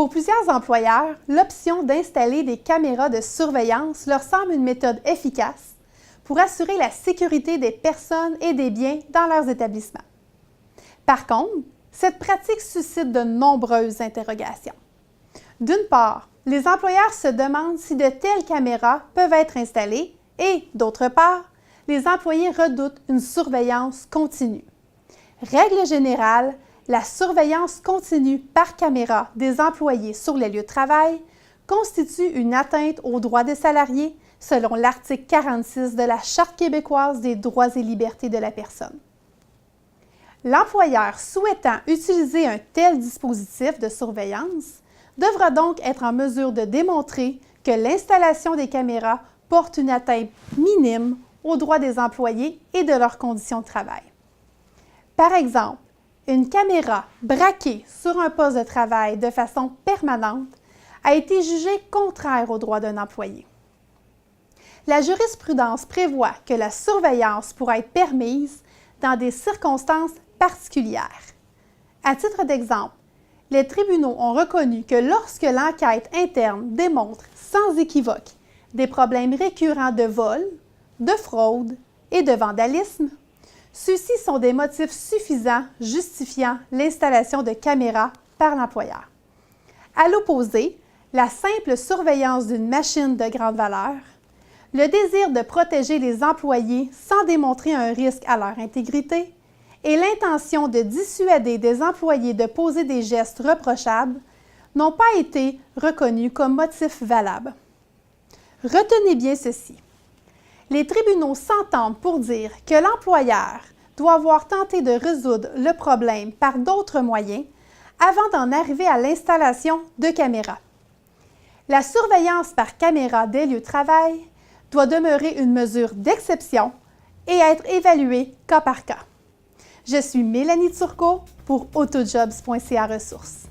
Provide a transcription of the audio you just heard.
Pour plusieurs employeurs, l'option d'installer des caméras de surveillance leur semble une méthode efficace pour assurer la sécurité des personnes et des biens dans leurs établissements. Par contre, cette pratique suscite de nombreuses interrogations. D'une part, les employeurs se demandent si de telles caméras peuvent être installées et, d'autre part, les employés redoutent une surveillance continue. Règle générale, la surveillance continue par caméra des employés sur les lieux de travail constitue une atteinte aux droits des salariés selon l'article 46 de la Charte québécoise des droits et libertés de la personne. L'employeur souhaitant utiliser un tel dispositif de surveillance devra donc être en mesure de démontrer que l'installation des caméras porte une atteinte minime aux droits des employés et de leurs conditions de travail. Par exemple, une caméra braquée sur un poste de travail de façon permanente a été jugée contraire aux droits d'un employé. La jurisprudence prévoit que la surveillance pourra être permise dans des circonstances particulières. À titre d'exemple, les tribunaux ont reconnu que lorsque l'enquête interne démontre sans équivoque des problèmes récurrents de vol, de fraude et de vandalisme, ceux-ci sont des motifs suffisants justifiant l'installation de caméras par l'employeur. À l'opposé, la simple surveillance d'une machine de grande valeur, le désir de protéger les employés sans démontrer un risque à leur intégrité et l'intention de dissuader des employés de poser des gestes reprochables n'ont pas été reconnus comme motifs valables. Retenez bien ceci. Les tribunaux s'entendent pour dire que l'employeur doit avoir tenté de résoudre le problème par d'autres moyens avant d'en arriver à l'installation de caméras. La surveillance par caméra des lieux de travail doit demeurer une mesure d'exception et être évaluée cas par cas. Je suis Mélanie Turcot pour autojobs.ca ressources.